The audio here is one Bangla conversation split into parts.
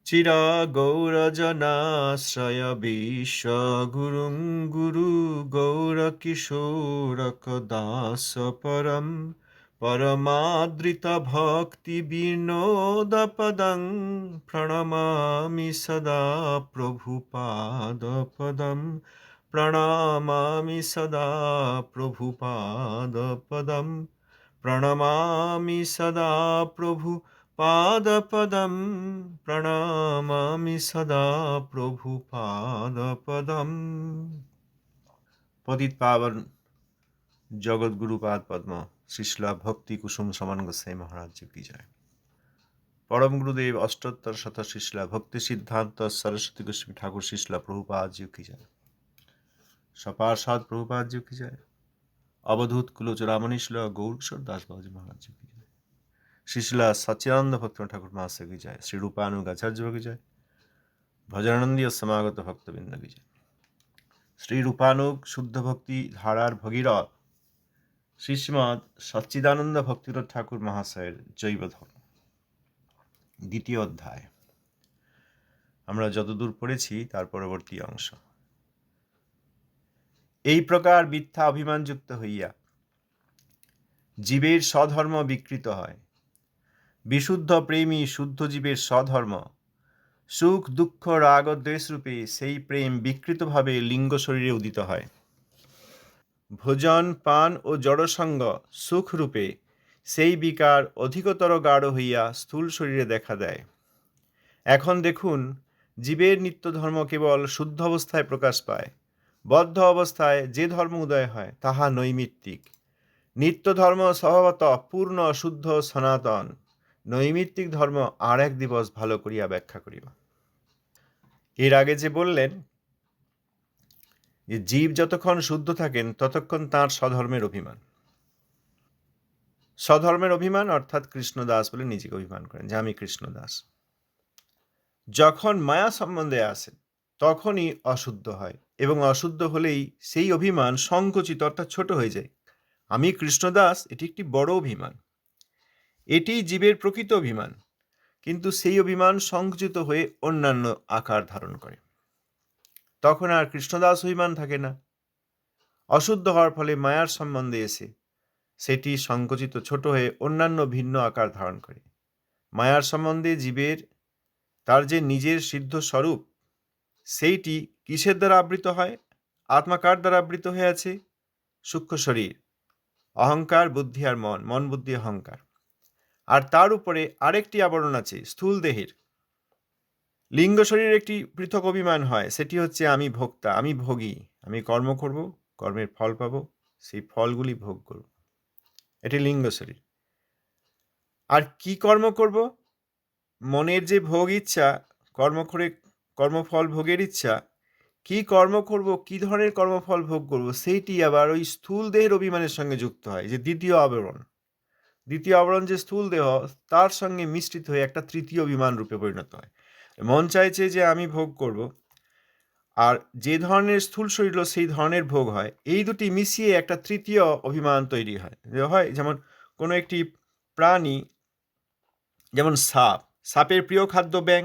চিরগৌরজনাশ্রয় বিশ্বগুরুং গুরু গৌরকিশোরকদাস পরম পরমাদৃত ভক্তি বিনোদপদং প্রণমামি সদা প্রভুপাদপদম প্রণমামি সদা প্রভুপাদপদম প্রণমামি সদা প্রভু পাদপদম প্রণমামি সদা প্রভু পাদপদম। পতিত পাবন জগৎগুরু পাদ পদ্ম শ্রীশিলা ভক্তি কুসুম সমান গোসাই মহারাজ কি জয়। পরম গুরুদেব অষ্টোত্তর শত শ্রীশিলা ভক্তি সিদ্ধান্ত সরস্বতী গোস্বামী ঠাকুর শ্রীশিলা প্রভুপাদ কি জয়। সপার্ষদ প্রভুপাদ কি জয়। অবধূত কুলোচরামণি শিল গৌরকিশোর দাস বাবাজি মহারাজ কি জয়। শ্রীশিলা সচ্চিদানন্দ ভক্ত ঠাকুর মহাশয় কি জয়। শ্রী রূপানুগ আচার্য কি জয়। ভজনানন্দীয় সমাগত ভক্তবৃন্দ কি জয়। শ্রী রূপানুগ শুদ্ধ ভক্তি ধারার ভগীরথ শ্রীশ্রীমৎ সচ্চিদানন্দ ভক্তিরথ ঠাকুর মহাশয়ের জৈব ধর্ম দ্বিতীয় অধ্যায় আমরা যতদূর পড়েছি তার পরবর্তী অংশ। এই প্রকার মিথ্যা অভিমানযুক্ত হইয়া জীবের স্বধর্ম বিকৃত হয়। বিশুদ্ধ প্রেমী শুদ্ধ জীবের স্বধর্ম সুখ দুঃখ রাগ দ্বেষ রূপে সেই প্রেম বিকৃতভাবে লিঙ্গ শরীরে উদিত হয়। ভোজন পান ও জড়সঙ্গ সুখরূপে সেই বিকার অধিকতর গাঢ় হইয়া স্থূল শরীরে দেখা দেয়। এখন দেখুন, জীবের নিত্যধর্ম কেবল শুদ্ধ অবস্থায় প্রকাশ পায়। বদ্ধ অবস্থায় যে ধর্ম উদয় হয় তাহা নৈমিত্তিক। নিত্যধর্ম স্বভাবত পূর্ণ শুদ্ধ সনাতন। নৈমিত্তিক ধর্ম আর এক দিবস ভালো করিয়া ব্যাখ্যা করিব। এর আগে যে বললেন যে জীব যতক্ষণ শুদ্ধ থাকেন ততক্ষণ তাঁর স্বধর্মের অভিমান। স্বধর্মের অভিমান অর্থাৎ কৃষ্ণদাস বলে নিজেকে অভিমান করেন যে আমি কৃষ্ণদাস। যখন মায়া সম্বন্ধে আসেন তখনই অশুদ্ধ হয় এবং অশুদ্ধ হলেই সেই অভিমান সংকুচিত অর্থাৎ ছোট হয়ে যায়। আমি কৃষ্ণদাস এটি একটি বড় অভিমান, এটি জীবের প্রকৃত অভিমান, কিন্তু সেই অভিমান সংকুচিত হয়ে অন্যান্য আকার ধারণ করে। তখন আর কৃষ্ণদাস অভিমান থাকে না। অশুদ্ধ হওয়ার ফলে মায়ার সম্বন্ধে এসে সেটি সংকুচিত ছোট হয়ে অন্যান্য ভিন্ন আকার ধারণ করে। মায়ার সম্বন্ধে জীবের তার যে নিজের সিদ্ধ স্বরূপ সেইটি কিসের দ্বারা আবৃত হয়? আত্মা কার দ্বারা আবৃত হয়ে আছে? সূক্ষ্ম শরীর, অহংকার, বুদ্ধি আর মন, মন বুদ্ধি অহংকার। আর তার উপরে আরেকটি আবরণ আছে স্থূল দেহের। লিঙ্গ শরীরের একটি পৃথক অভিমান হয়, সেটি হচ্ছে আমি ভোক্তা, আমি ভোগী, আমি কর্ম করব, কর্মের ফল পাব, সেই ফলগুলি ভোগ করব, এটি লিঙ্গ শরীর। আর কি কর্ম করব? মনের যে ভোগ ইচ্ছা, কর্ম করে কর্মফল ভোগের ইচ্ছা, কি কর্ম করব, কি ধরনের কর্মফল ভোগ করব, সেইটি আবার ওই স্থূল দেহের অভিমানের সঙ্গে যুক্ত হয়। যে দ্বিতীয় আবরণ যে স্থূল দেহ, তার সঙ্গে মিশ্রিত হয়ে একটা তৃতীয় অভিমান রূপে পরিণত হয়। মন চাইছে যে আমি ভোগ করব, আর যে ধরনের স্থূল শরীর সেই ধরনের ভোগ হয়। এই দুটি মিশিয়ে একটা তৃতীয় অভিমান তৈরি হয়। যেমন কোনো একটি প্রাণী, যেমন সাপের প্রিয় খাদ্য ব্যাঙ।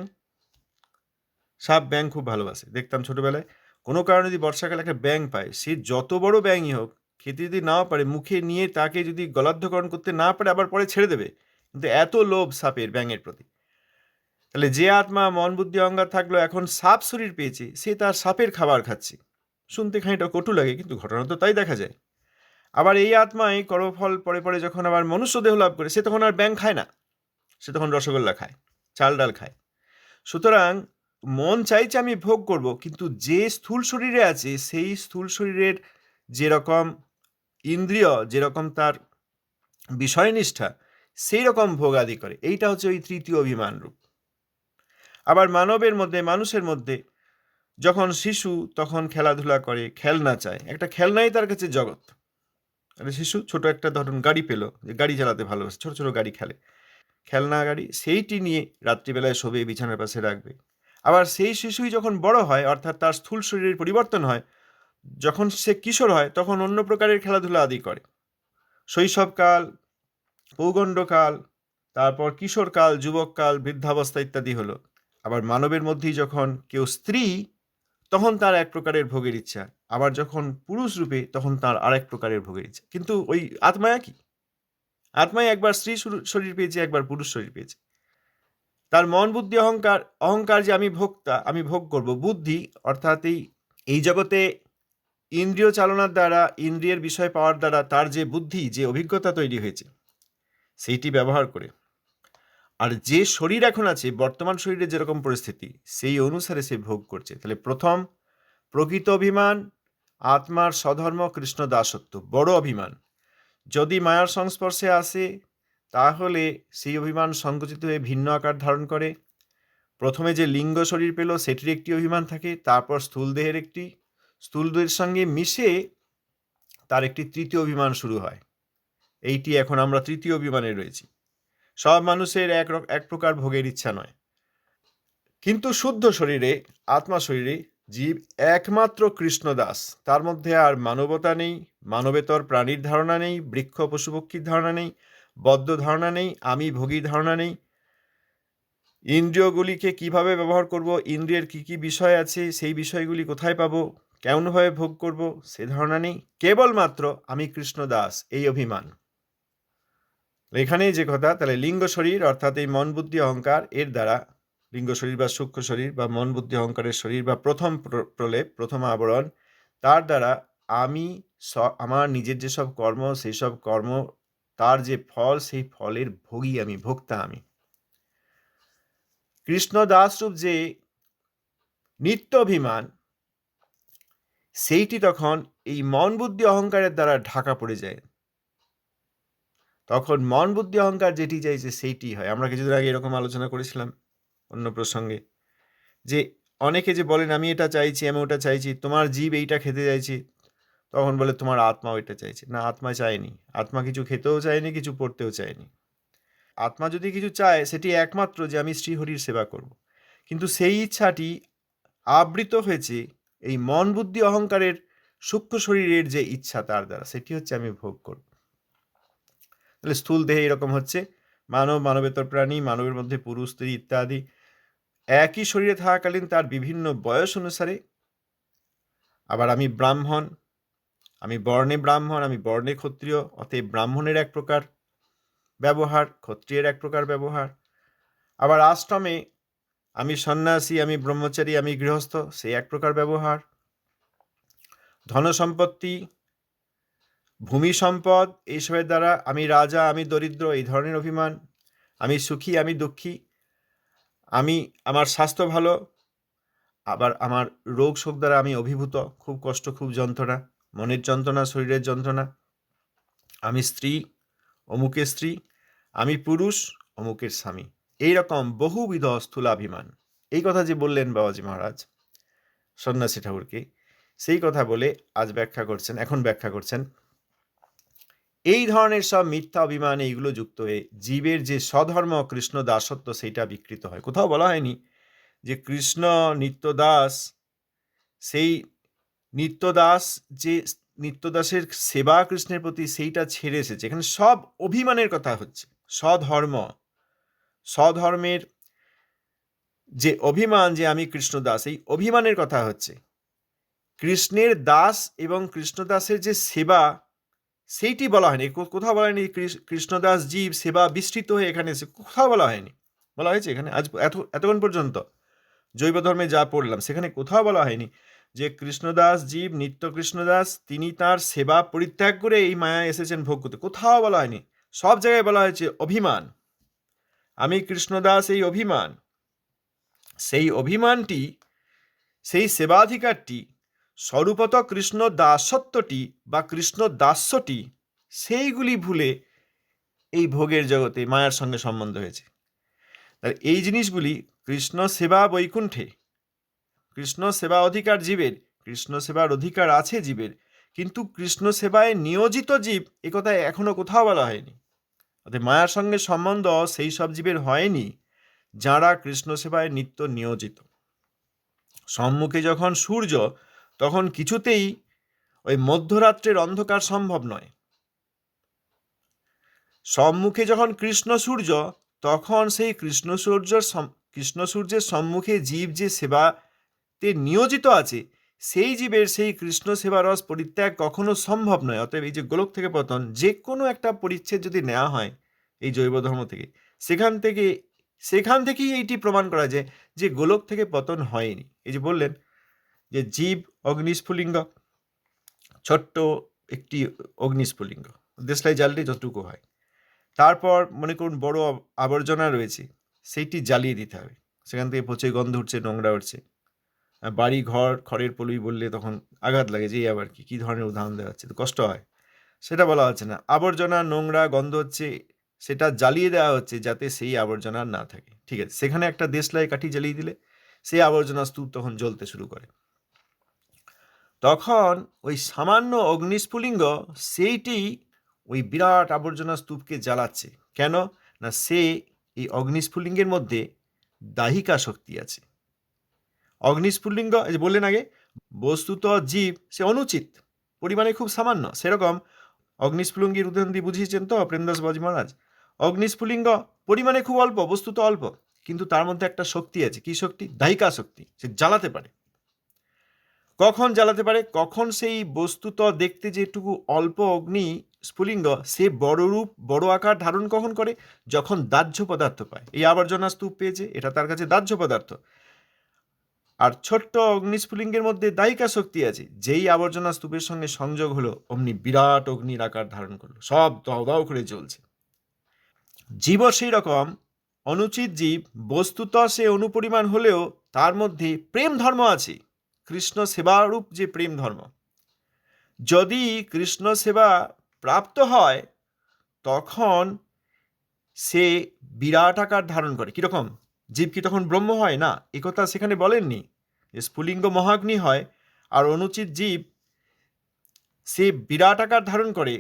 সাপ ব্যাঙ খুব ভালোবাসে, দেখতাম ছোটবেলায়। কোনো কারণে যদি বর্ষাকালে একটা ব্যাঙ পায়, সে যত বড় ব্যাঙই হোক, খেতে যদি নাও পারে, মুখে নিয়ে তাকে যদি গলাধ্যকরণ করতে না পারে আবার পরে ছেড়ে দেবে। কিন্তু এত লোভ সাপের, ব্যাঙের প্রতি। তাহলে যে আত্মা মন বুদ্ধি অহংকার থাকলো, এখন সাপ শরীর পেয়েছে, সে তার সাপের খাবার খাচ্ছে। শুনতে খানিকটা কটু লাগে, কিন্তু ঘটনা তো তাই দেখা যায়। আবার এই আত্মাই কর্মফল পরে পরে যখন আবার মনুষ্য দেহ লাভ করে, সে তখন আর ব্যাঙ খায় না, সে তখন রসগোল্লা খায়, চাল ডাল খায়। সুতরাং মন চাইছে আমি ভোগ করব, কিন্তু যে স্থূল শরীরে আছে সেই স্থূল শরীরের যেরকম ইন্দ্রিয়, যেরকম তার বিষয়নিষ্ঠা, সেই রকম ভোগ আদি করে। এইটা হচ্ছে ওই তৃতীয় অভিমান রূপ। আবার মানুষের মধ্যে যখন শিশু তখন খেলাধুলা করে, খেলনা চায়, একটা খেলনাই তার কাছে জগৎ। শিশু ছোট একটা ধরুন গাড়ি পেল, যে গাড়ি চালাতে ভালোবাসে, ছোট ছোট গাড়ি খেলে, খেলনা গাড়ি, সেইটি নিয়ে রাত্রিবেলায় শোবে, বিছানার পাশে রাখবে। আবার সেই শিশুই যখন বড় হয়, অর্থাৎ তার স্থূল শরীরের পরিবর্তন হয়, যখন সে কিশোর হয়, তখন অন্য প্রকারের খেলাধুলা আদি করে। শৈশবকাল, পৌগণ্ডকাল, তারপর কিশোরকাল, যুবককাল, বৃদ্ধাবস্থা ইত্যাদি হলো। আবার মানবের মধ্যেই যখন কেউ স্ত্রী, তখন তার এক প্রকারের ভোগের ইচ্ছা, আবার যখন পুরুষ রূপে তখন তার আরেক প্রকারের ভোগের ইচ্ছা। কিন্তু ওই আত্মা একই। আত্মায় একবার স্ত্রী শরীর পেয়েছে, একবার পুরুষ শরীর পেয়েছে। তার মন বুদ্ধি অহংকার, অহংকার যে আমি ভোক্তা, আমি ভোগ করব, বুদ্ধি অর্থাৎ এই জগতে ইন্দ্রিয় চালনার দ্বারা, ইন্দ্রিয়ের বিষয় পাওয়ার দ্বারা তার যে বুদ্ধি, যে অভিজ্ঞতা তৈরি হয়েছে, সেইটি ব্যবহার করে। আর যে শরীর এখন আছে, বর্তমান শরীরে যেরকম পরিস্থিতি, সেই অনুসারে সে ভোগ করছে। তাহলে প্রথম প্রকৃত অভিমান আত্মার স্বধর্ম কৃষ্ণ দাসত্ব, বড় অভিমান। যদি মায়ার সংস্পর্শে আসে, তাহলে সেই অভিমান সংকুচিত হয়ে ভিন্ন আকার ধারণ করে। প্রথমে যে লিঙ্গ শরীর পেল, সেটির একটি অভিমান থাকে, তারপর স্থূল দেহের একটি, স্থূল দেহের সঙ্গে মিশে তার একটি তৃতীয় অভিমান শুরু হয়। এইটি এখন আমরা তৃতীয় অভিমানে রয়েছি। সব মানুষের এক প্রকার ভোগের ইচ্ছা নয়, কিন্তু শুদ্ধ শরীরে, আত্মা শরীরে জীব একমাত্র কৃষ্ণদাস। তার মধ্যে আর মানবতা নেই, মানবেতর প্রাণীর ধারণা নেই, বৃক্ষ পশুপক্ষীর ধারণা নেই, বদ্ধ ধারণা নেই, আমি ভোগী ধারণা নেই। ইন্দ্রিয়গুলিকে কিভাবে ব্যবহার করব, ইন্দ্রিয়ের কি কি বিষয় আছে, সেই বিষয়গুলি কোথায় পাবো, কেমনভাবে ভোগ করব, সে ধারণা নেই। কেবলমাত্র আমি কৃষ্ণদাস, এই অভিমান। এখানেই যে কথা, তাহলে লিঙ্গ শরীর অর্থাৎ এই মন বুদ্ধি অহংকার, এর দ্বারা লিঙ্গ শরীর বা সূক্ষ্ম শরীর বা মন বুদ্ধি অহংকারের শরীর বা প্রথম প্রলেপ, প্রথম আবরণ, তার দ্বারা আমি আমার নিজের যেসব কর্ম, সেই সব কর্ম, তার যে ফল, সেই ফলের ভোগী আমি, ভোক্তা আমি। কৃষ্ণ দাসরূপ যে নিত্য অভিমান, সেইটি তখন এই মন বুদ্ধি অহংকারের দ্বারা ঢাকা পড়ে যায়। তখন মন বুদ্ধি অহংকার যেটি চাইছে সেইটি হয়। আমরা কিছুদিন আগে এরকম আলোচনা করেছিলাম অন্য প্রসঙ্গে, যে অনেকে যে বলেন আমি এটা চাইছি, আমি ওটা চাইছি, তোমার জীব এইটা খেতে চাইছি, তখন বলে তোমার আত্মা ওইটা চাইছে। না, আত্মা চায়নি। আত্মা কিছু খেতেও চায়নি, কিছু পড়তেও চায়নি। আত্মা যদি কিছু চায়, সেটি একমাত্র যে আমি শ্রীহরির সেবা করব। কিন্তু সেই ইচ্ছাটি আবৃত হয়েছে এই মন বুদ্ধি অহংকারের সূক্ষ্ম শরীরের যে ইচ্ছা, তার দ্বারা। সেটি হচ্ছে আমি ভোগ করব। তাহলে স্থূল দেহে এরকম হচ্ছে, মানব, মানবেতর প্রাণী, মানবের মধ্যে পুরুষ, স্ত্রী ইত্যাদি একই শরীরে থাকাকালীন তার বিভিন্ন বয়স অনুসারে, আবার আমি ব্রাহ্মণ, আমি বর্ণে ব্রাহ্মণ, আমি বর্ণে ক্ষত্রিয়, অতএব ব্রাহ্মণের এক প্রকার ব্যবহার, ক্ষত্রিয়ের এক প্রকার ব্যবহার। আবার আশ্রমে আমি সন্ন্যাসী, আমি ব্রহ্মচারী, আমি গৃহস্থ, সেই এক প্রকার ব্যবহার। ধন সম্পত্তি, ভূমি সম্পদ, এইসবের দ্বারা আমি রাজা, আমি দরিদ্র, এই ধরনের অভিমান। আমি সুখী, আমি দুঃখী, আমার স্বাস্থ্য ভালো, আবার আমার রোগ শোক দ্বারা আমি অভিভূত, খুব কষ্ট, খুব যন্ত্রণা, মনের যন্ত্রণা, শরীরের যন্ত্রণা। আমি স্ত্রী, অমুকের স্ত্রী, আমি পুরুষ, অমুকের স্বামী। এইরকম বহুবিধ স্থূলাভিমান। এই কথা যে বললেন বাবাজি মহারাজ সন্ন্যাসী ঠাকুরকে, সেই কথা বলে আজ এখন ব্যাখ্যা করছেন, এই ধরনের সব মিথ্যা অভিমান, এইগুলো যুক্ত হয়ে জীবের যে স্বধর্ম কৃষ্ণ দাসত্ব, সেইটা বিকৃত হয়। কোথাও বলা হয়নি যে কৃষ্ণ নিত্যদাস, সেই নিত্যদাস যে নিত্যদাসের সেবা কৃষ্ণের প্রতি, সেইটা ছেড়ে এসেছে। এখানে সব অভিমানের কথা হচ্ছে। স্বধর্মের যে অভিমান, যে আমি কৃষ্ণদাস, এই অভিমানের কথা হচ্ছে। কৃষ্ণের দাস এবং কৃষ্ণদাসের যে সেবা, সেইটি বলা হয়নি। কোথাও বলা হয়নি কৃষ্ণদাস জীব সেবা বিস্তৃত হয়ে এখানে এসে, কোথাও বলা হয়নি। বলা হয়েছে এখানে আজ এতক্ষণ পর্যন্ত জৈব ধর্মে যা পড়লাম, সেখানে কোথাও বলা হয়নি যে কৃষ্ণদাস জীব, নিত্য কৃষ্ণদাস, তিনি তার সেবা পরিত্যাগ করে এই মায়া এসেছেন ভোগ করতে। কোথাও বলা হয়নি। সব জায়গায় বলা হয়েছে অভিমান, আমি কৃষ্ণদাস, এই অভিমান। সেই অভিমানটি, সেই সেবাধিকারটি, স্বরূপত কৃষ্ণ দাসত্বটি বা কৃষ্ণ দাস্যটি, সেইগুলি ভুলে এই ভোগের জগতে মায়ার সঙ্গে সম্বন্ধ হয়েছে। তাই এই জিনিসগুলি, কৃষ্ণ সেবা বৈকুণ্ঠে, কৃষ্ণ সেবা অধিকার জীবের, কৃষ্ণ সেবার অধিকার আছে জীবের, কিন্তু কৃষ্ণ সেবায় নিয়োজিত জীব, একথা এখনো কোথাও বলা হয়নি। অর্থাৎ মায়ার সঙ্গে সম্বন্ধ সেই সব জীবের হয়নি যারা কৃষ্ণ সেবায় নিত্য নিয়োজিত। সম্মুখে যখন সূর্য, তখন কিছুতেই ওই মধ্যরাত্রের অন্ধকার সম্ভব নয়। সম্মুখে যখন কৃষ্ণ সূর্য, তখন সেই কৃষ্ণ সূর্যের কৃষ্ণ সূর্যের সম্মুখে জীব যে সেবাতে নিয়োজিত আছে, সেই জীবের সেই কৃষ্ণ সেবা রস পরিত্যাগ কখনো সম্ভব নয়। অতএব এই যে গোলক থেকে পতন, যে কোনো একটা পরিচ্ছেদ যদি নেওয়া হয় এই জৈব ধর্ম থেকে, সেখান থেকেই এইটি প্রমাণ করা যায় যে গোলক থেকে পতন হয়নি। এই যে বললেন যে জীব অগ্নিস্ফুলিঙ্গ, ছোট্ট একটি অগ্নিস্ফুলিঙ্গ, দেশলাই জ্বাললে যতটুকু হয়। তারপর মনে করুন বড় আবর্জনা রয়েছে, সেইটি জ্বালিয়ে দিতে হবে, সেখান থেকে পচে গন্ধ উঠছে, নোংরা উঠছে। বাড়ি ঘর খড়ের পলুই বললে তখন আঘাত লাগে, যে আবার কি ধরনের উদাহরণ দেওয়া হচ্ছে, তো কষ্ট হয়, সেটা বলা হচ্ছে না। আবর্জনা, নোংরা, গন্ধ হচ্ছে, সেটা জ্বালিয়ে দেওয়া হচ্ছে যাতে সেই আবর্জনা না থাকে। ঠিক আছে, সেখানে একটা দেশলাই কাঠি জ্বালিয়ে দিলে সেই আবর্জনা স্তূপ তখন জ্বলতে শুরু করে। তখন ওই সামান্য অগ্নিস্ফুলিঙ্গ সেইটি ওই বিরাট আবর্জনা স্তূপকে জ্বালাচ্ছে। কেন না, সে এই অগ্নিস্ফুলিঙ্গের মধ্যে দাহিকা শক্তি আছে। অগ্নিস্ফুলিঙ্গ এই যে বললেন আগে, বস্তুত জীব সে অনুচিত, পরিমাণে খুব সামান্য। সেরকম অগ্নিস্ফুলিঙ্গের উদাহরণ দিয়ে বুঝিয়েছেন তো প্রেমদাস বাজি মহারাজ। অগ্নিস্ফুলিঙ্গ পরিমাণে খুব অল্প, বস্তুত অল্প, কিন্তু তার মধ্যে একটা শক্তি আছে। কি শক্তি? দাহিকা শক্তি। সে জ্বালাতে পারে। কখন জ্বালাতে পারে? কখন সেই বস্তুত দেখতে যেটুকু অল্প অগ্নি স্ফুলিঙ্গ সে বড় আকার ধারণ কখন করে? যখন দাহ্য পদার্থ পায়। এই আবর্জনা স্তূপ পেয়েছে, এটা তার কাছে দাহ্য পদার্থ। আর ছোট্ট অগ্নিস্ফুলিঙ্গের মধ্যে দাহিকা শক্তি আছে। যেই আবর্জনা স্তূপের সঙ্গে সংযোগ হলো, অমনি বিরাট অগ্নির আকার ধারণ করলো, সব দাও দাও করে জ্বলছে। জীবও সেই রকম অনুচিত জীব, বস্তুত সে অনুপরিমাণ হলেও তার মধ্যে প্রেম ধর্ম আছে, কৃষ্ণ সেবারূপ যে প্রেম ধর্ম। যদি কৃষ্ণ সেবা প্রাপ্ত হয় তখন সে বিরাট আকার ধারণ করে। কিরকম? জীব কি তখন ব্রহ্ম হয়? না, একথা সেখানে বলেননি। যে স্ফুলিঙ্গ মহাগ্নি হয়, আর অনুচিত জীব সে বিরাট আকার ধারণ করে।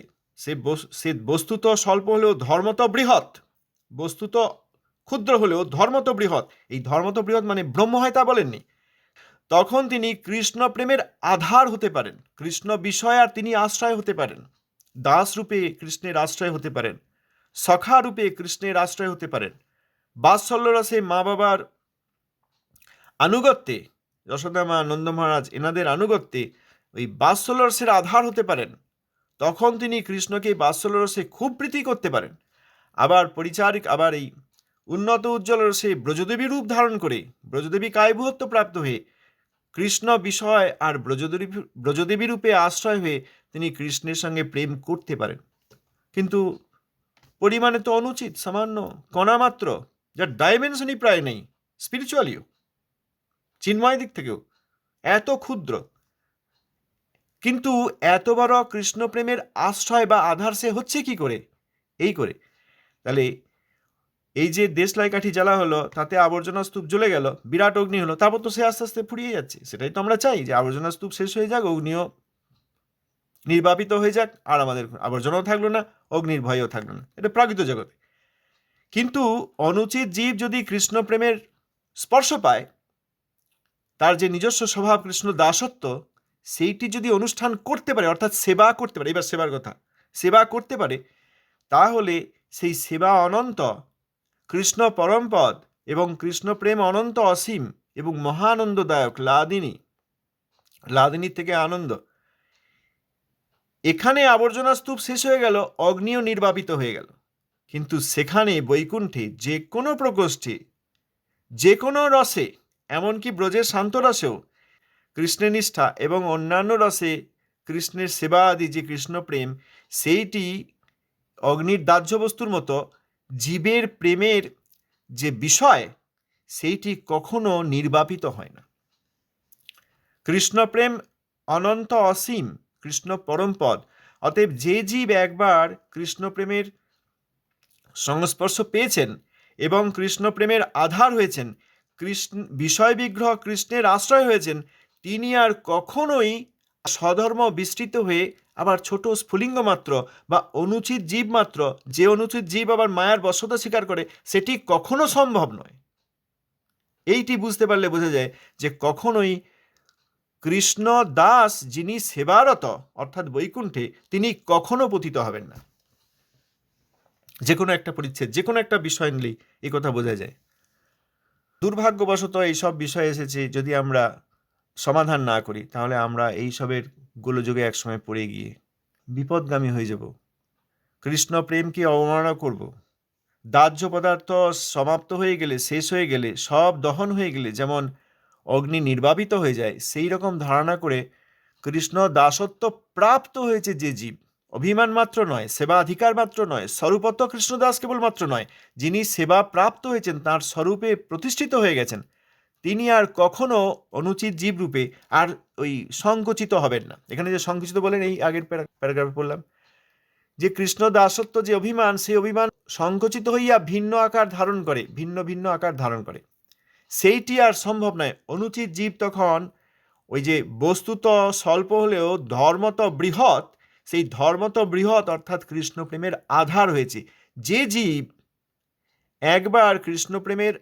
সে বস্তুত স্বল্প হলেও ধর্মত বৃহৎ, বস্তুত ক্ষুদ্র হলেও ধর্মত বৃহৎ। এই ধর্মত বৃহৎ মানে ব্রহ্ম হয় তা বলেননি। তখন তিনি কৃষ্ণ প্রেমের আধার হতে পারেন, কৃষ্ণ বিষয় আর তিনি আশ্রয় হতে পারেন। দাস রূপে কৃষ্ণের আশ্রয় হতে পারেন, সখা রূপে কৃষ্ণের আশ্রয় হতে পারেন, বাৎসল্য রসে মা বাবার আনুগত্যে, যশোদা মা, নন্দ মহারাজ এনাদের আনুগত্যে ওই বাৎসল্য রসের আধার হতে পারেন। তখন তিনি কৃষ্ণকে বাৎসল্য রসে খুব প্রীতি করতে পারেন। আবার আবার এই উন্নত উজ্জ্বল রসে ব্রজদেবী রূপ ধারণ করে, ব্রজদেবী কায়ভূত্ব প্রাপ্ত হয়ে কৃষ্ণ বিষয় আর ব্রজদেবী রূপে আশ্রয় হয়ে তিনি কৃষ্ণের সঙ্গে প্রেম করতে পারেন। কিন্তু পরিমাণে তো অনুচিত, সামান্য কণা মাত্র, যার ডাইমেনশনই প্রায় নেই, স্পিরিচুয়ালিও, চিন্ময় দিক থেকেও এত ক্ষুদ্র, কিন্তু এত বড় কৃষ্ণ প্রেমের আশ্রয় বা আধার সে হচ্ছে কি করে? এই করে। তাহলে এই যে দেশলাই কাঠি জ্বালা হলো, তাতে আবর্জনা স্তূপ জ্বলে গেল, বিরাট অগ্নি হলো, তারপর তো সে আস্তে আস্তে ফুরিয়ে যাচ্ছে। সেটাই তো আমরা চাই, যে আবর্জনা স্তূপ শেষ হয়ে যাক, অগ্নিও নির্বাপিত হয়ে যাক, আর আমাদের আবর্জনাও থাকলো না, অগ্নির ভয়ও থাকলো না। এটা প্রাকৃত জগতে। কিন্তু অনুচিত জীব যদি কৃষ্ণ প্রেমের স্পর্শ পায়, তার যে নিজস্ব স্বভাব কৃষ্ণ দাসত্ব, সেইটি যদি অনুষ্ঠান করতে পারে, অর্থাৎ সেবা করতে পারে, এবার সেবার কথা, সেবা করতে পারে, তাহলে সেই সেবা অনন্ত, কৃষ্ণ পরমপদ এবং কৃষ্ণ প্রেম অনন্ত অসীম এবং মহানন্দদায়ক, লাদিনীর থেকে আনন্দ। এখানে আবর্জনা স্তূপ শেষ হয়ে গেল, অগ্নিও নির্বাপিত হয়ে গেল, কিন্তু সেখানে বৈকুণ্ঠে যে কোনো প্রকোষ্ঠে, যে কোনো রসে, এমনকি ব্রজের শান্ত রসেও কৃষ্ণের নিষ্ঠা এবং অন্যান্য রসে কৃষ্ণের সেবা আদি যে কৃষ্ণ প্রেম, সেইটি অগ্নির দাহ্য বস্তুর মতো জীবের প্রেমের যে বিষয়, সেইটি কখনো নির্বাপিত হয় না। কৃষ্ণ প্রেম অনন্ত অসীম, কৃষ্ণ পরমপদ। অতএব যে জীব একবার কৃষ্ণ প্রেমের সংস্পর্শ পেয়েছেন এবং কৃষ্ণ প্রেমের আধার হয়েছেন, বিষয় বিগ্রহ কৃষ্ণের আশ্রয় হয়েছেন, তিনি আর কখনোই স্বধর্ম বিস্তৃত হয়ে আবার ছোট স্ফুলিঙ্গ মাত্র বা অনুচিত জীব মাত্র, যে অনুচিত জীব আবার মায়ার বশ্যতা স্বীকার করে, সেটি কখনো সম্ভব নয়। এইটি বুঝতে পারলে বোঝা যায় যে কখনোই কৃষ্ণ দাস যিনি সেবারত, অর্থাৎ বৈকুণ্ঠে, তিনি কখনো পতিত হবেন না। যে কোনো একটা পরিচ্ছেদ, যে কোনো একটা বিষয় নিলেই এই কথা বোঝা যায়। দুর্ভাগ্যবশত এইসব বিষয় এসেছে, যদি আমরা সমাধান না করি তাহলে আমরা এইসবের গোলযোগে একসময় পড়ে গিয়ে বিপদগামী হয়ে যাব, কৃষ্ণ প্রেমকে অবমাননা করব। দাহ্য পদার্থ সমাপ্ত হয়ে গেলে, শেষ হয়ে গেলে, সব দহন হয়ে গেলে যেমন অগ্নি নির্বাপিত হয়ে যায়, সেই রকম ধারণা করে কৃষ্ণ দাসত্ব প্রাপ্ত হয়েছে যে জীব, অভিমান মাত্র নয়, সেবা অধিকার মাত্র নয়, স্বরূপত কৃষ্ণদাস কেবলমাত্র নয়, যিনি সেবা প্রাপ্ত হয়েছেন, তার স্বরূপে প্রতিষ্ঠিত হয়ে গেছেন, তিনি আর কখনো অনুচিত জীব রূপে আর ওই সংকুচিত হবেন না। এখানে যে সংকুচিত বলেন, এই আগের প্যারাগ্রাফে বললাম যে কৃষ্ণ দাসত্ব যে অভিমান, সেই অভিমান সংকুচিত হইয়া ভিন্ন আকার ধারণ করে, ভিন্ন ভিন্ন আকার ধারণ করে, সেইটি আর সম্ভব নয়। অনুচিত জীব তখন ওই যে বস্তুত স্বল্প হলেও ধর্মত বৃহৎ, সেই ধর্মত বৃহৎ অর্থাৎ কৃষ্ণ প্রেমের আধার হয়েছে। যে জীব একবার কৃষ্ণ প্রেমের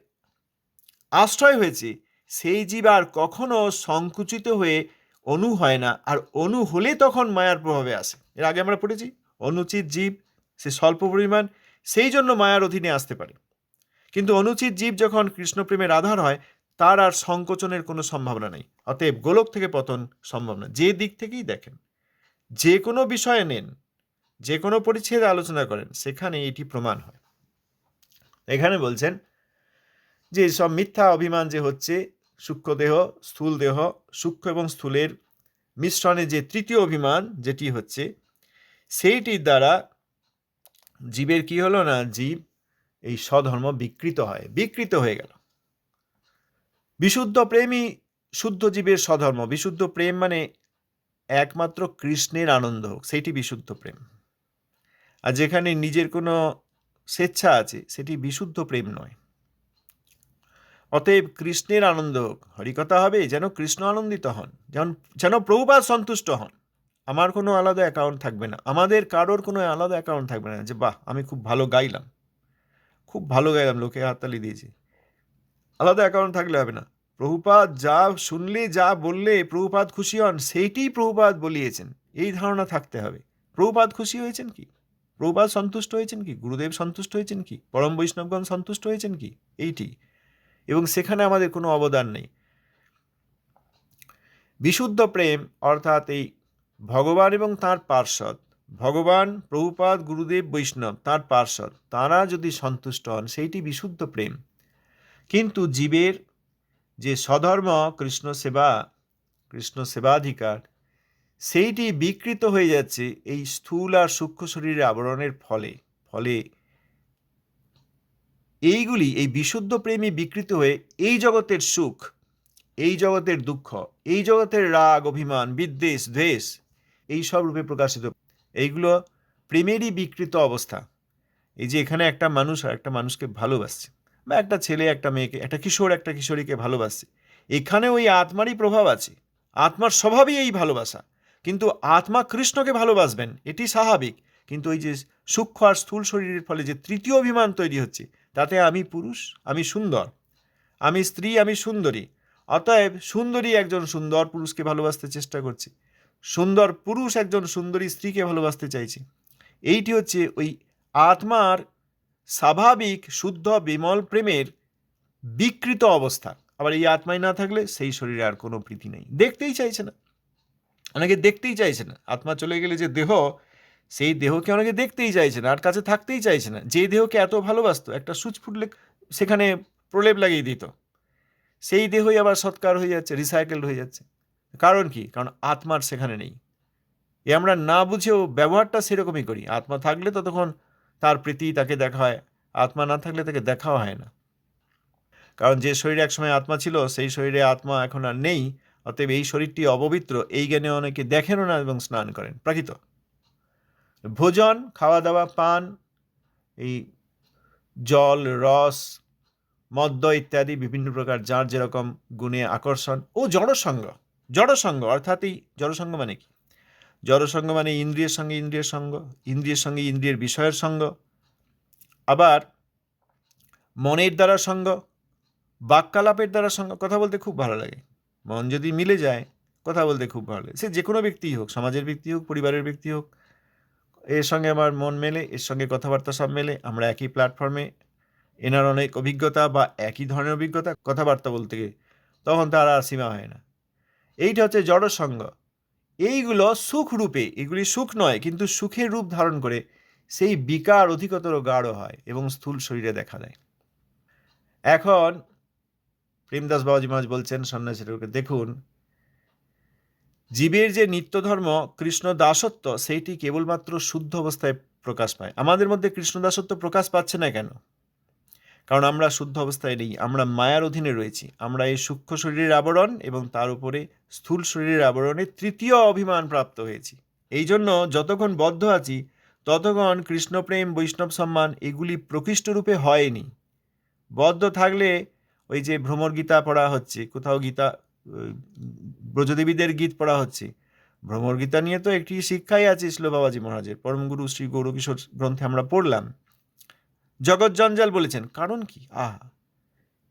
আশ্রয় হয়েছে, সেই জীব আর কখনো সংকুচিত হয়ে অনু হয় না, আর অনু হলে তখন মায়ার প্রভাবে আসে। এর আগে আমরা পড়েছি অনুচিত জীব সে স্বল্প পরিমাণ, সেই জন্য মায়ার অধীনে আসতে পারে, কিন্তু অনুচিত জীব যখন কৃষ্ণপ্রেমের আধার হয়, তার আর সংকোচনের কোনো সম্ভাবনা নেই। অতএব গোলক থেকে পতন সম্ভব না। যে দিক থেকেই দেখেন, যে কোনো বিষয়ে নেন, যে কোনো পরিচ্ছেদে আলোচনা করেন, সেখানে এটি প্রমাণ হয়। এখানে বলছেন যে সব মিথ্যা অভিমান যে হচ্ছে, সূক্ষ্ম দেহ, স্থূল দেহ, সূক্ষ্ম এবং স্থূলের মিশ্রণে যে তৃতীয় অভিমান যেটি হচ্ছে, সেইটির দ্বারা জীবের কি হলো না, জীব এই স্বধর্ম বিকৃত হয়ে গেল। বিশুদ্ধ প্রেমই শুদ্ধ জীবের স্বধর্ম। বিশুদ্ধ প্রেম মানে একমাত্র কৃষ্ণের আনন্দ হোক, সেইটি বিশুদ্ধ প্রেম। আর যেখানে নিজের কোনো স্বেচ্ছা আছে, সেটি বিশুদ্ধ প্রেম নয়। অতএব কৃষ্ণের আনন্দ হোক, হরিকথা হবে যেন কৃষ্ণ আনন্দিত হন, যেন প্রভুপাদ সন্তুষ্ট হন। আমার কোনো আলাদা অ্যাকাউন্ট থাকবে না, আমাদের কারোর কোনো আলাদা অ্যাকাউন্ট থাকবে না যে বাহ আমি খুব ভালো গাইলাম, লোকে হাততালি দিয়েছে, আলাদা অ্যাকাউন্ট থাকলে হবে না। প্রভুপাদ যা শুনলে, যা বললে প্রভুপাদ খুশি হন, সেইটিই প্রভুপাদ বলিয়েছেন, এই ধারণা থাকতে হবে। প্রভুপাদ খুশি হয়েছেন কি, প্রভুপাদ সন্তুষ্ট হয়েছেন কি, গুরুদেব সন্তুষ্ট হয়েছেন কি, পরম বৈষ্ণবগণ সন্তুষ্ট হয়েছেন কি, এইটি। এবং সেখানে আমাদের কোনো অবদান নেই। বিশুদ্ধ প্রেম অর্থাৎ এই ভগবান এবং তাঁর পার্ষদ, ভগবান, প্রভুপাদ, গুরুদেব, বৈষ্ণব, তাঁর পার্ষদ, তাঁরা যদি সন্তুষ্ট হন, সেইটি বিশুদ্ধ প্রেম। কিন্তু জীবের যে স্বধর্ম কৃষ্ণ সেবাধিকার, সেইটি বিকৃত হয়ে যাচ্ছে এই স্থূল আর সূক্ষ্ম শরীরের আবরণের ফলে এইগুলি, এই বিশুদ্ধ প্রেমই বিকৃত হয়ে এই জগতের সুখ, এই জগতের দুঃখ, এই জগতের রাগ, অভিমান, বিদ্বেষ, দ্বেষ, এই সব রূপে প্রকাশিত। এইগুলো প্রেমেরই বিকৃত অবস্থা। এই যে এখানে একটা মানুষ আর একটা মানুষকে ভালোবাসছে, বা একটা ছেলে একটা মেয়েকে, একটা কিশোর একটা কিশোরীকে ভালোবাসছে, এখানে ওই আত্মারই প্রভাব আছে, আত্মার স্বভাবই এই ভালোবাসা। কিন্তু আত্মা কৃষ্ণকে ভালোবাসবেন, এটি স্বাভাবিক। কিন্তু ওই যে সূক্ষ্ম আর স্থূল শরীরের ফলে যে তৃতীয় অভিমান তৈরি হচ্ছে, তাতে আমি পুরুষ, আমি সুন্দর, আমি স্ত্রী, আমি সুন্দরী, অতএব সুন্দরী একজন সুন্দর পুরুষকে ভালোবাসতে চেষ্টা করছে, সুন্দর পুরুষ একজন সুন্দরী স্ত্রীকে ভালোবাসতে চাইছে। এইটি হচ্ছে ওই আত্মার স্বাভাবিক শুদ্ধ বিমল প্রেমের বিকৃত অবস্থা। আবার এই আত্মায় না থাকলে সেই শরীরে আর কোনো প্রীতি নেই, দেখতেই চাইছে না, অনেকে দেখতেই চাইছে না। আত্মা চলে গেলে যে দেহ, সেই দেহকে অনেকে দেখতেই চাইছে না, আর কাছে থাকতেই চাইছে না। যে দেহকে এত ভালোবাসতো, একটা সুচ ফুটলে সেখানে প্রলেপ লাগিয়ে দিত, সেই দেহই আবার সৎকার হয়ে যাচ্ছে, রিসাইকেলড হয়ে যাচ্ছে। কারণ কি? কারণ আত্মার সেখানে নেই। এ আমরা না বুঝেও ব্যবহারটা সেরকমই করি। আত্মা থাকলে ততক্ষণ তার প্রীতি, তাকে দেখা হয়, আত্মা না থাকলে তাকে দেখাও হয় না। কারণ যে শরীরে একসময় আত্মা ছিল, সেই শরীরে আত্মা এখন আর নেই। অতএব এই শরীরটি অপবিত্র, এই জ্ঞানে অনেকে দেখেনও না এবং স্নান করেন। প্রাকৃত ভোজন, খাওয়া দাওয়া, পান, এই জল, রস, মদ্য ইত্যাদি বিভিন্ন প্রকার যার যেরকম গুণে আকর্ষণ, ও জড়সঙ্গ অর্থাৎ এই জড়সঙ্গ মানে কি? জড়সঙ্গ মানে ইন্দ্রিয়ের সঙ্গে ইন্দ্রিয়ের সঙ্গ, ইন্দ্রিয়ের সঙ্গে ইন্দ্রিয়ের বিষয়ের সঙ্গ, আবার মনের দ্বারা সঙ্গ, বাক্যালাপের দ্বারা সঙ্গ। কথা বলতে খুব ভালো লাগে, মন যদি মিলে যায় কথা বলতে খুব ভালো লাগে। সে যে কোনো ব্যক্তিই হোক, সমাজের ব্যক্তি হোক, পরিবারের ব্যক্তি হোক, এর সঙ্গে আমার মন মেলে, এর সঙ্গে কথাবার্তা সব মেলে, আমরা একই প্ল্যাটফর্মে এনার অনেক অভিজ্ঞতা বা একই ধরনের অভিজ্ঞতা কথাবার্তা বলতে গিয়ে, তখন তার আর সীমা হয় না। এইটা হচ্ছে জড়সঙ্গ। এইগুলো সুখ রূপে, এগুলি সুখ নয়, কিন্তু সুখের রূপ ধারণ করে সেই বিকার অধিকতর গাঢ় হয় এবং স্থূল শরীরে দেখা দেয়। এখন প্রেমদাস বাবাজি মহারাজ বলছেন সন্ন্যাসীদেরকে, দেখুন, জীবের যে নিত্য ধর্ম কৃষ্ণ দাসত্ব, সেইটি কেবলমাত্র শুদ্ধ অবস্থায় প্রকাশ পায়। আমাদের মধ্যে কৃষ্ণ দাসত্ব প্রকাশ পাচ্ছে না কেন? কারণ আমরা শুদ্ধ অবস্থায় নেই, আমরা মায়ার অধীনে রয়েছি। আমরা এই সূক্ষ্ম শরীরের আবরণ এবং তার উপরে স্থূল শরীরের আবরণে তৃতীয় অভিমান প্রাপ্ত হয়েছি। এই জন্য যতক্ষণ বদ্ধ আছি ততক্ষণ কৃষ্ণপ্রেম, বৈষ্ণব সম্মান এগুলি প্রকৃষ্ট রূপে হয়নি। বদ্ধ থাকলে ওই যে ভ্রমর গীতা পড়া হচ্ছে, কোথাও গীতা ব্রজদেবীদের গীত পড়া হচ্ছে, ভ্রমর গীতা নিয়ে তো একটি শিক্ষাই আছে শিল বাবাজি মহারাজের, পরমগুরু শ্রী গৌরকিশোর গ্রন্থে আমরা পড়লাম। জগৎ জঞ্জাল বলেছেন, কারণ কি?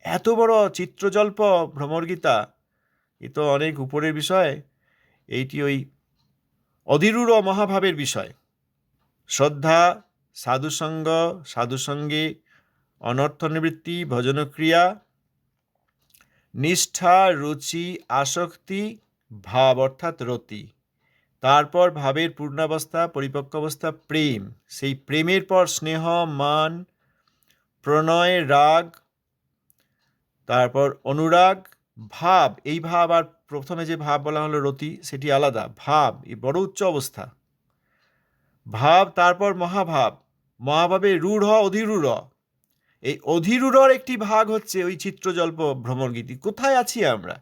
এত বড় চিত্রজল্প ভ্রমর গীতা, এ তো অনেক উপরের বিষয়। এইটি ওই অধীরূঢ় মহাভাবের বিষয়। শ্রদ্ধা, সাধুসঙ্গ, সাধুসঙ্গে অনর্থ নিবৃত্তি, ভজনক্রিয়া, নিষ্ঠা, রুচি, আসক্তি, ভাব অর্থাৎ রতি, তারপর ভাবের পূর্ণাবস্থা, পরিপক্ক অবস্থা প্রেম, সেই প্রেমের পর স্নেহ, মান, প্রণয়, রাগ, তারপর অনুরাগ, ভাব। এই ভাব, আর প্রথমে যে ভাব বলা হলো রতি, সেটি আলাদা। ভাব এই বড় উচ্চ অবস্থা। ভাব, তারপর মহাভাব, মহাভাবে রূঢ়, অধীরূঢ়। এই অধীরূঢ়র একটি ভাগ হচ্ছে ওই চিত্রজল্প ভ্রমরগীতি। কোথায় আছি আমরা?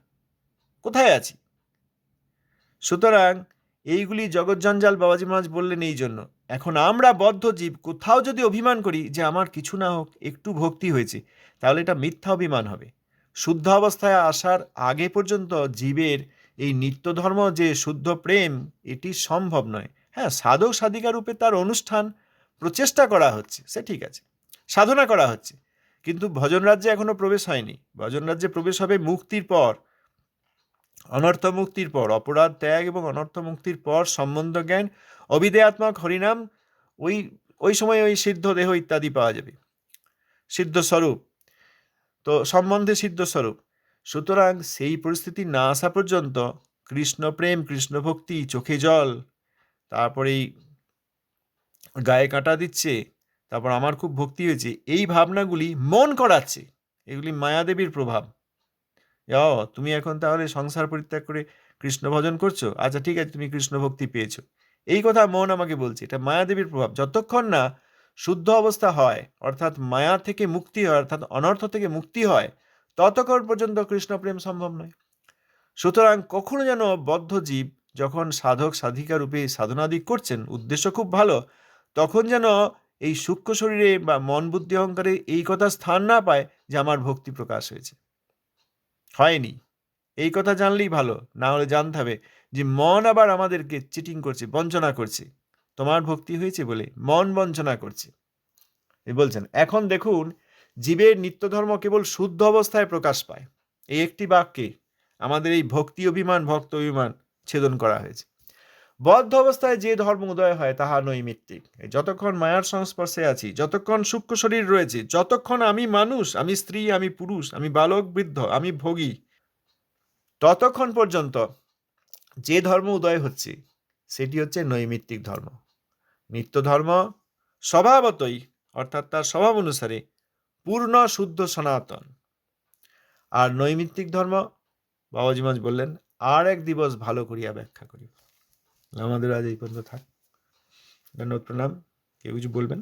কোথায় আছি? সুতরাং এইগুলি জগৎজঞ্জাল বাবাজি মহারাজ বললেন এই জন্য। এখন আমরা বদ্ধ জীব কোথাও যদি অভিমান করি যে আমার কিছু না হোক, একটু ভক্তি হয়েছে, তাহলে এটা মিথ্যা অভিমান হবে। শুদ্ধ অবস্থায় আসার আগে পর্যন্ত জীবের এই নিত্য ধর্ম যে শুদ্ধ প্রেম, এটি সম্ভব নয়। হ্যাঁ, সাধক সাধিকা রূপে তার অনুষ্ঠান, প্রচেষ্টা করা হচ্ছে, সে ঠিক আছে, সাধনা করা হচ্ছে, কিন্তু ভজন রাজ্যে এখনো প্রবেশ হয়নি। ভজন রাজ্যে প্রবেশ হবে মুক্তির পর, অনর্থ মুক্তির পর, অপরাধ ত্যাগ এবং অনর্থ মুক্তির পর সম্বন্ধ জ্ঞান, অবিদেয়াত্মক হরিনাম, ওই ওই সময় ওই সিদ্ধ দেহ ইত্যাদি পাওয়া যাবে, সিদ্ধ স্বরূপ, তো সম্বন্ধে সিদ্ধ স্বরূপ। সুতরাং সেই পরিস্থিতি না আসা পর্যন্ত কৃষ্ণ প্রেম, কৃষ্ণ ভক্তি, চোখে জল, তারপরেই গায়ে কাঁটা দিচ্ছে, তারপর আমার খুব ভক্তি হয়েছে, এই ভাবনাগুলি মন করাচ্ছে। এগুলি মায়াদেবীর প্রভাব। তুমি এখন তাহলে সংসার পরিত্যাগ করে কৃষ্ণ ভজন করছো, আচ্ছা ঠিক আছে, তুমি কৃষ্ণ ভক্তি পেয়েছো, এই কথা মন আমাকে বলছে। এটা মায়াদেবীর প্রভাব। যতক্ষণ না শুদ্ধ অবস্থা হয়, অর্থাৎ মায়া থেকে মুক্তি হয়, অর্থাৎ অনর্থ থেকে মুক্তি হয়, ততক্ষণ পর্যন্ত কৃষ্ণ প্রেম সম্ভব নয়। সুতরাং কখনো যেন বদ্ধ জীব যখন সাধক সাধিকা রূপে সাধনাদি করছেন, উদ্দেশ্য খুব ভালো, তখন যেন এই সূক্ষ্ম শরীরে বা মন বুদ্ধি অহংকারে এই কথা স্থান না পায় যে আমার ভক্তি প্রকাশ হয়েছে, হয়নি। এই কথা জানলেই ভালো। না হলে জানতে হবে যে মন আবার আমাদেরকে চিটিং করছে, বঞ্চনা করছে। তোমার ভক্তি হয়েছে বলে মন বঞ্চনা করছে। বলছেন, এখন দেখুন, জীবের নিত্য ধর্ম কেবল শুদ্ধ অবস্থায় প্রকাশ পায়। এই একটি বাক্যে আমাদের এই ভক্তি অভিমান, ভক্ত অভিমান ছেদন করা হয়েছে। বদ্ধ অবস্থায় যে ধর্ম উদয় হয় তাহা নৈমিত্তিক। যতক্ষণ মায়ার সংস্পর্শে আছি, যতক্ষণ সূক্ষ্ম শরীর রয়েছে, যতক্ষণ আমি মানুষ, আমি স্ত্রী, আমি পুরুষ, আমি বালক, বৃদ্ধ, আমি ভোগী, ততক্ষণ পর্যন্ত যে ধর্ম উদয় হচ্ছে সেটি হচ্ছে নৈমিত্তিক ধর্ম। নিত্য ধর্ম স্বভাবতই, অর্থাৎ তার স্বভাব অনুসারে পূর্ণ শুদ্ধ সনাতন। আর নৈমিত্তিক ধর্ম বাবাজি মহারাজ বললেন আর এক দিবস ভালো করিয়া ব্যাখ্যা করি। আমাদের আজ এই পর্যন্ত থাক। ধন্যবাদ, প্রণাম। কেউ কিছু বলবেন?